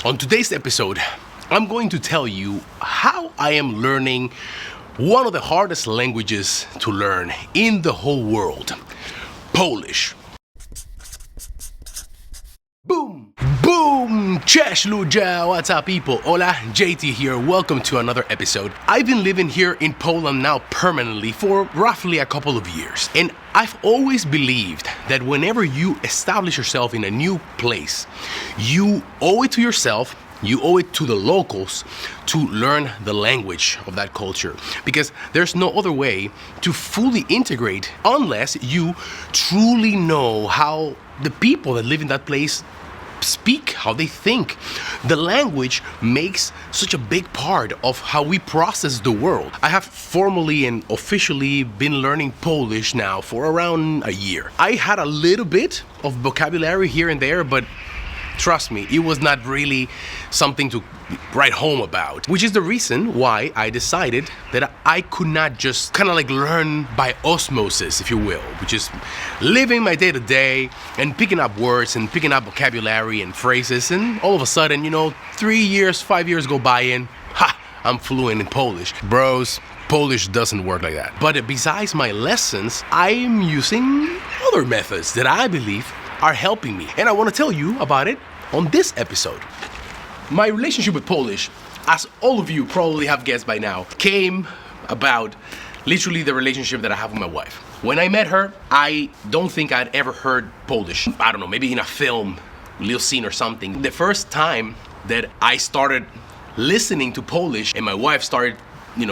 On today's episode, I'm going to tell you how I am learning one of the hardest languages to learn in the whole world, Polish. Boom! Boom! Cześć ludzie! What's up people? Hola, JT here. Welcome to another episode. I've been living here in Poland now permanently for roughly a couple of years. And I've always believed that whenever you establish yourself in a new place, you owe it to yourself, you owe it to the locals to learn the language of that culture, because there's no other way to fully integrate unless you truly know how the people that live in that place speak, how they think. The language makes such a big part of how we process the world. I have formally and officially been learning Polish now for around a year. I had a little bit of vocabulary here and there, but trust me, it was not really something to write home about, which is the reason why I decided that I could not just kind of like learn by osmosis, if you will, which is living my day to day and picking up words and picking up vocabulary and phrases, and all of a sudden, 3 years, 5 years go by and I'm fluent in Polish. Bros, Polish doesn't work like that. But besides my lessons, I'm using other methods that I believe are helping me, and I want to tell you about it on this episode. My relationship with Polish, as all of you probably have guessed by now, came about literally the relationship that I have with my wife. When I met her, I don't think I'd ever heard Polish. I don't know, maybe in a film, little scene or something. The first time that I started listening to Polish and my wife started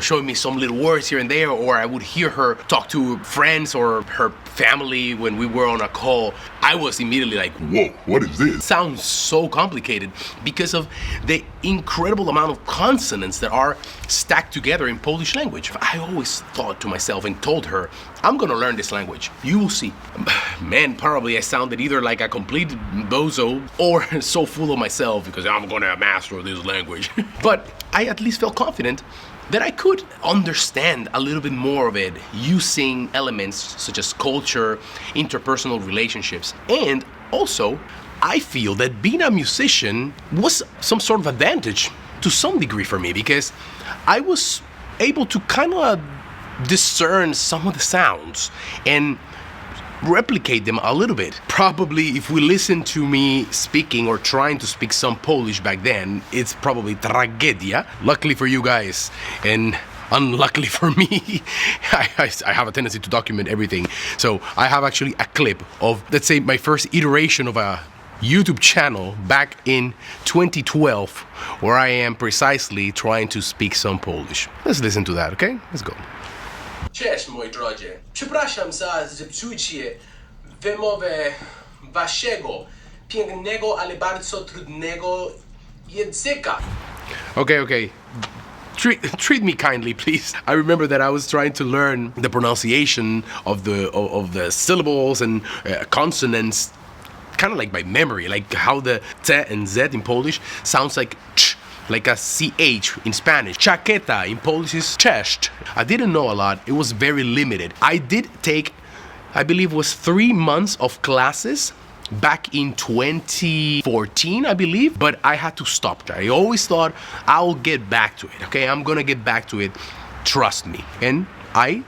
showing me some little words here and there, or I would hear her talk to friends or her family when we were on a call, I was immediately like, whoa, what is this? It sounds so complicated because of the incredible amount of consonants that are stacked together in Polish language. I always thought to myself and told her, I'm gonna learn this language. You will see. Man, probably I sounded either like a complete bozo or so full of myself because I'm gonna master this language. But I at least felt confident that I could understand a little bit more of it using elements such as culture, interpersonal relationships, and also I feel that being a musician was some sort of advantage to some degree for me, because I was able to kind of discern some of the sounds and replicate them a little bit. Probably if we listen to me speaking or trying to speak some Polish back then, it's probably tragedia. Luckily for you guys, and unluckily for me, I have a tendency to document everything. So I have actually a clip of, let's say, my first iteration of a YouTube channel back in 2012, where I am precisely trying to speak some Polish. Let's listen to that, okay? Let's go. Cześć moi drodzy, przepraszam za zepsucie wymowy waszego pięknego, ale bardzo trudnego języka. Okay. Treat me kindly, please. I remember that I was trying to learn the pronunciation of the syllables and consonants, kind of like by memory, like how the T and Z in Polish sounds like ch, like a CH in Spanish. Chaqueta in Polish is chest. I didn't know a lot. It was very limited. I did take, I believe it was 3 months of classes back in 2014, I believe, but I had to stop. I always thought I'll get back to it. Okay, I'm gonna get back to it. Trust me. And I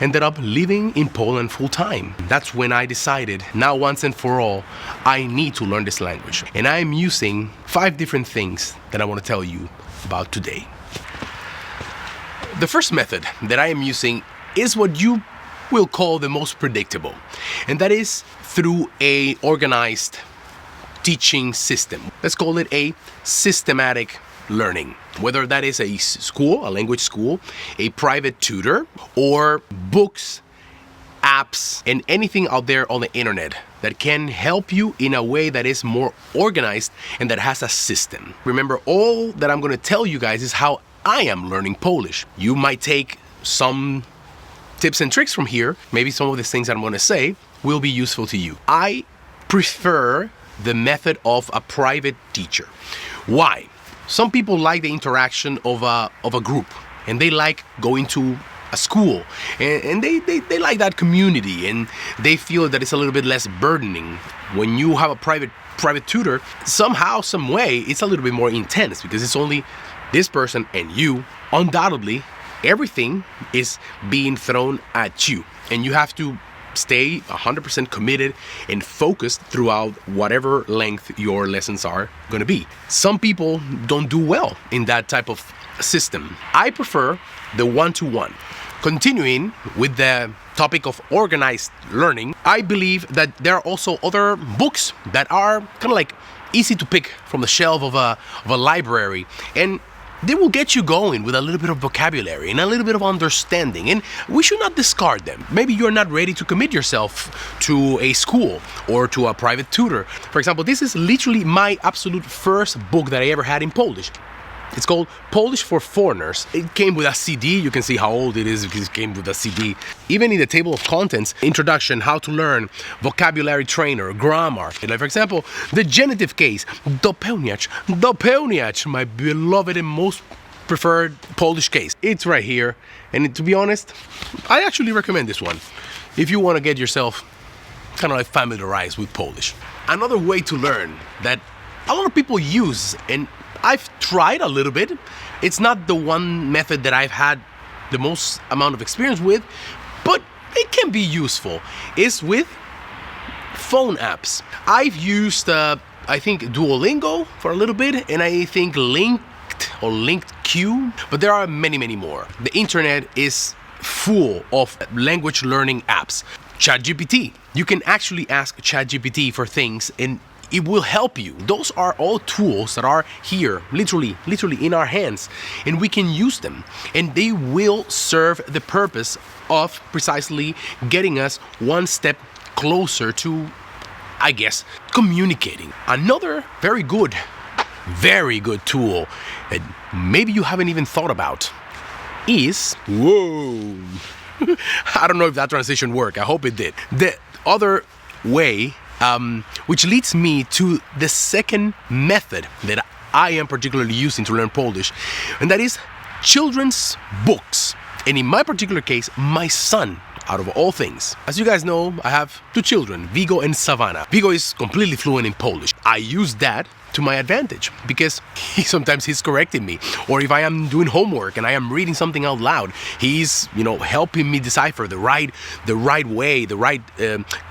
ended up living in Poland full time. That's when I decided, now once and for all, I need to learn this language. And I'm using 5 different things that I want to tell you about today. The first method that I am using is what you will call the most predictable, and that is through a organized teaching system. Let's call it a systematic learning. Whether that is a school, a language school, a private tutor, or books, apps, and anything out there on the internet that can help you in a way that is more organized and that has a system. Remember, all that I'm going to tell you guys is how I am learning Polish. You might take some tips and tricks from here. Maybe some of the things that I'm going to say will be useful to you. I prefer the method of a private teacher. Why? Some people like the interaction of a group, and they like going to a school, and they like that community, and they feel that it's a little bit less burdening when you have a private private tutor, somehow, some way, it's a little bit more intense because it's only this person and you. Undoubtedly, everything is being thrown at you, and you have to stay 100% committed and focused throughout whatever length your lessons are going to be. Some people don't do well in that type of system. I prefer the one-to-one. Continuing with the topic of organized learning, I believe that there are also other books that are kind of like easy to pick from the shelf of a library, and they will get you going with a little bit of vocabulary and a little bit of understanding, and we should not discard them. Maybe you're not ready to commit yourself to a school or to a private tutor. For example, this is literally my absolute first book that I ever had in Polish. It's called Polish for Foreigners. It came with a CD. You can see how old it is because it came with a CD. Even in the table of contents, introduction, how to learn, vocabulary trainer, grammar. Like for example, the genitive case, dopełniać, my beloved and most preferred Polish case. It's right here. And to be honest, I actually recommend this one if you want to get yourself kind of like familiarized with Polish. Another way to learn that a lot of people use, and I've tried a little bit. It's not the one method that I've had the most amount of experience with, but it can be useful, is with phone apps. I've used, I think, Duolingo for a little bit, and I think LinkedQ, but there are many, many more. The internet is full of language learning apps. ChatGPT. You can actually ask ChatGPT for things, and it will help you. Those are all tools that are here, literally in our hands, and we can use them. And they will serve the purpose of precisely getting us one step closer to, I guess, communicating. Another very good tool that maybe you haven't even thought about is, whoa, I don't know if that transition worked. I hope it did. The other way, which leads me to the second method that I am particularly using to learn Polish, and that is children's books. And in my particular case, my son, out of all things. As you guys know, I have two children, Vigo and Savannah. Vigo is completely fluent in Polish. I use that to my advantage because sometimes he's correcting me, or if I am doing homework and I am reading something out loud, he's helping me decipher the right way, the right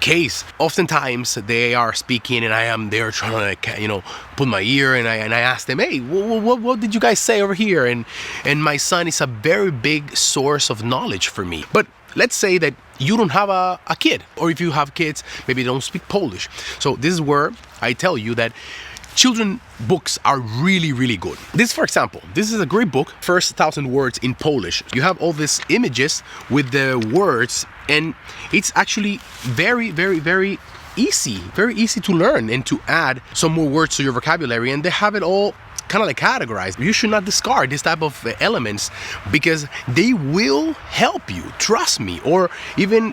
case. Oftentimes they are speaking and I am there trying to put my ear, and I ask them, hey, what did you guys say over here? And my son is a very big source of knowledge for me. But let's say that you don't have a kid, or if you have kids, maybe they don't speak Polish. So this is where I tell you that children books are really good. This, for example, this is a great book, First 1,000 Words in Polish. You have all these images with the words, and it's actually very easy to learn and to add some more words to your vocabulary, and they have it all kind of like categorized. You should not discard this type of elements because they will help you, trust me. Or even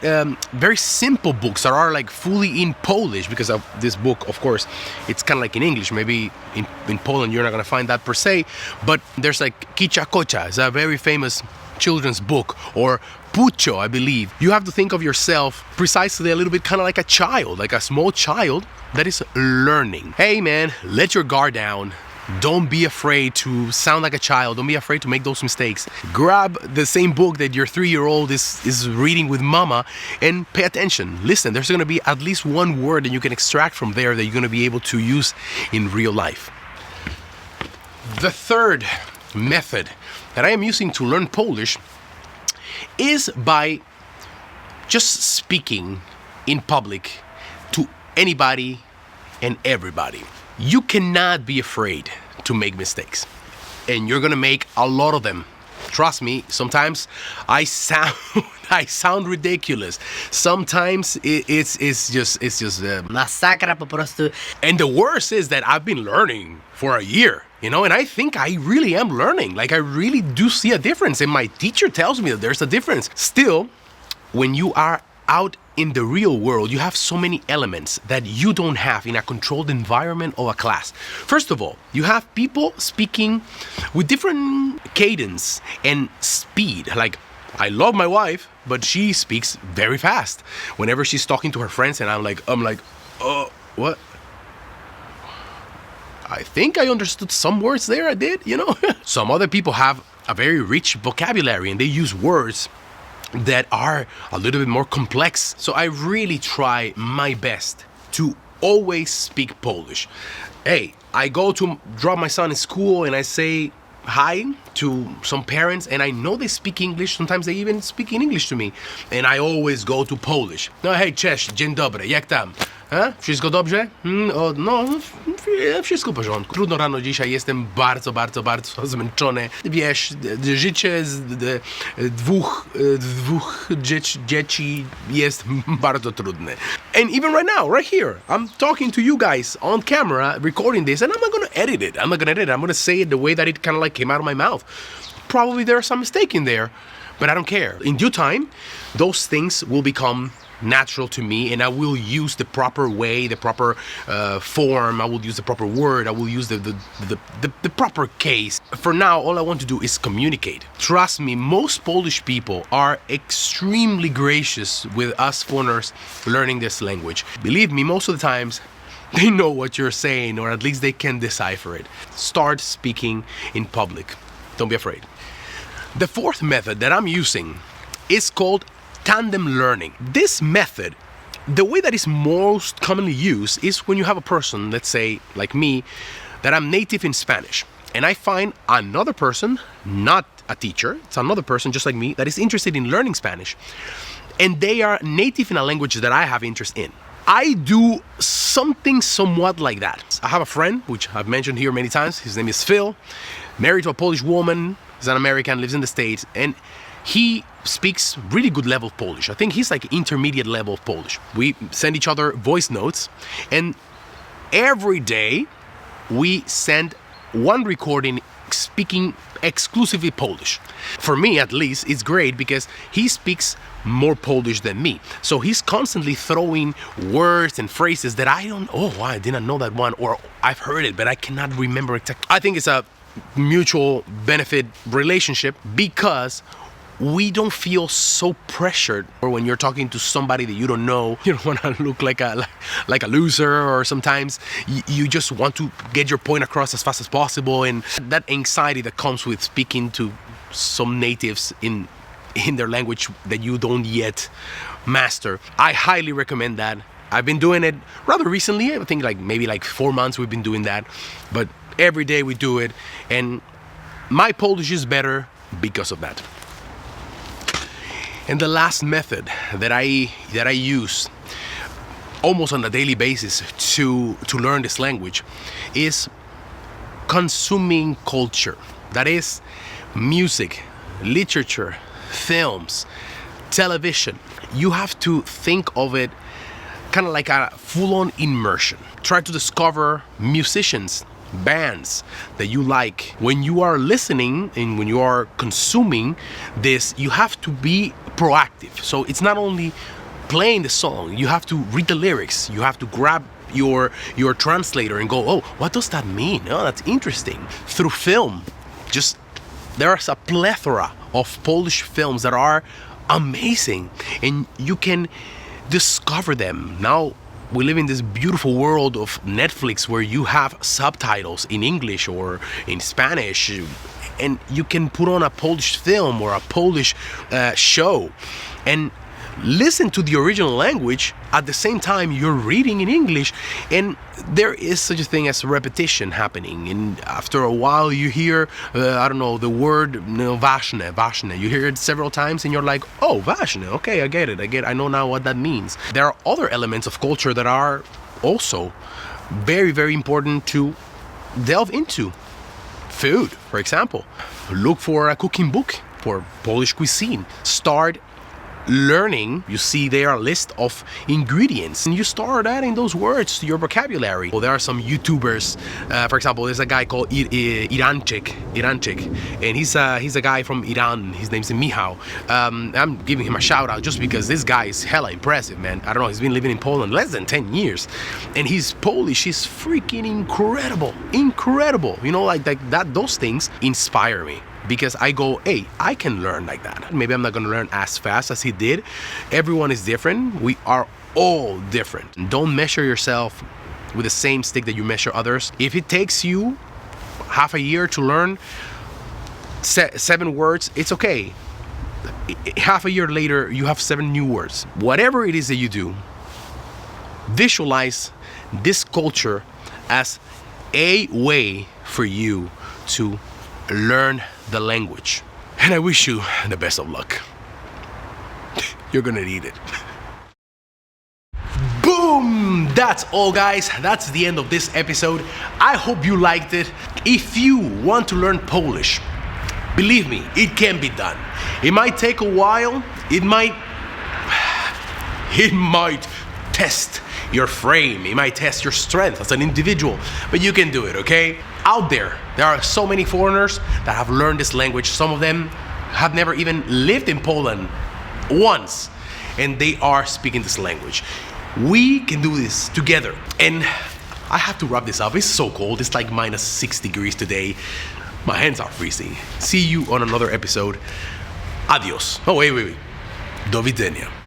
very simple books that are like fully in Polish, because of this book, of course, it's kind of like in English. Maybe in Poland you're not going to find that per se, but there's like Kicia Kocia, it's a very famous children's book, or Pucho, I believe. You have to think of yourself precisely a little bit kind of like a child, like a small child that is learning. Hey man, let your guard down. Don't be afraid to sound like a child. Don't be afraid to make those mistakes. Grab the same book that your 3-year-old is reading with mama and pay attention. Listen, there's going to be at least one word that you can extract from there that you're going to be able to use in real life. The third method that I am using to learn Polish is by just speaking in public to anybody and everybody. You cannot be afraid to make mistakes, and you're gonna make a lot of them. Trust me, sometimes I sound ridiculous. Sometimes it's just masakra po prostu. And the worst is that I've been learning for a year, and I think I really am learning. Like, I really do see a difference, and my teacher tells me that there's a difference. Still, when you are out in the real world, you have so many elements that you don't have in a controlled environment or a class. First of all, you have people speaking with different cadence and speed. Like, I love my wife, but she speaks very fast whenever she's talking to her friends, and I'm like, what? I think I understood some words there, I did, you know. Some other people have a very rich vocabulary and they use words that are a little bit more complex. So I really try my best to always speak Polish. Hey, I go to drop my son in school and I say hi to some parents and I know they speak English. Sometimes they even speak in English to me. And I always go to Polish. No, hej, cześć, dzień dobry, jak tam? Wszystko dobrze? No, wszystko w porządku. Trudno rano dzisiaj, jestem bardzo zmęczony. Wiesz, życie z dwóch dzieci jest bardzo trudne. And even right now, right here, I'm talking to you guys on camera, recording this, and I'm not gonna edit it. I'm gonna say it the way that it kind of like came out of my mouth. Probably there's some mistake in there, but I don't care. In due time, those things will become natural to me, and I will use the proper way, the proper form. I will use the proper word. I will use the proper case. For now, all I want to do is communicate. Trust me, most Polish people are extremely gracious with us foreigners learning this language. Believe me, most of the times they know what you're saying, or at least they can decipher it. Start speaking in public. Don't be afraid. The fourth method that I'm using is called Tandem Learning. This method, the way that is most commonly used is when you have a person, let's say like me, that I'm native in Spanish, and I find another person, not a teacher, it's another person just like me, that is interested in learning Spanish, and they are native in a language that I have interest in. I do something somewhat like that. I have a friend, which I've mentioned here many times. His name is Phil, married to a Polish woman. He's an American, lives in the States, and he speaks really good level of Polish. I think he's like intermediate level of Polish. We send each other voice notes, and every day we send one recording speaking exclusively Polish. For me, at least, it's great because he speaks more Polish than me. So he's constantly throwing words and phrases that I didn't know that one, or I've heard it, but I cannot remember exactly. I think it's a mutual benefit relationship because we don't feel so pressured, or when you're talking to somebody that you don't know, you don't want to look like a loser, or sometimes you just want to get your point across as fast as possible, and that anxiety that comes with speaking to some natives in their language that you don't yet master. I highly recommend that. I've been doing it rather recently. I think maybe 4 months we've been doing that, but every day we do it, and my Polish is better because of that. And the last method that I use almost on a daily basis to learn this language is consuming culture. That is music, literature, films, television. You have to think of it kind of like a full-on immersion. Try to discover musicians, bands that you like. When you are listening and when you are consuming this, you have to be proactive. So it's not only playing the song, you have to read the lyrics, you have to grab your translator and go, oh, what does that mean? Oh, that's interesting. Through film, there's a plethora of Polish films that are amazing, and you can discover them. Now we live in this beautiful world of Netflix where you have subtitles in English or in Spanish, and you can put on a Polish film or a Polish show and listen to the original language at the same time you're reading in English, and there is such a thing as repetition happening, and after a while you hear the word ważne, you hear it several times and you're like, oh, ważne, okay, I get it, I know now what that means. There are other elements of culture that are also very, very important to delve into. Food, for example. Look for a cooking book for Polish cuisine. Start learning. You see there a list of ingredients, and you start adding those words to your vocabulary. Well, there are some YouTubers, for example, there's a guy called Iranchik, and he's a guy from Iran. His name's Michał. I'm giving him a shout out just because this guy is hella impressive, man. I don't know, he's been living in Poland less than 10 years, and he's Polish. He's freaking incredible. You know, like that. Those things inspire me, because I go, hey, I can learn like that. Maybe I'm not gonna learn as fast as he did. Everyone is different. We are all different. Don't measure yourself with the same stick that you measure others. If it takes you half a year to learn 7 words, it's okay. Half a year later, you have 7 new words. Whatever it is that you do, visualize this culture as a way for you to learn the language. And I wish you the best of luck. You're gonna need it. Boom! That's all, guys. That's the end of this episode. I hope you liked it. If you want to learn Polish, believe me, it can be done. It might take a while. It might test your frame. It might test your strength as an individual, but you can do it, okay? Out there are so many foreigners that have learned this language. Some of them have never even lived in Poland once, and they are speaking this language. We can do this together. And I have to wrap this up. It's so cold. It's like minus 6 degrees today. My hands are freezing. See you on another episode. Adios. Oh, wait. Do widzenia.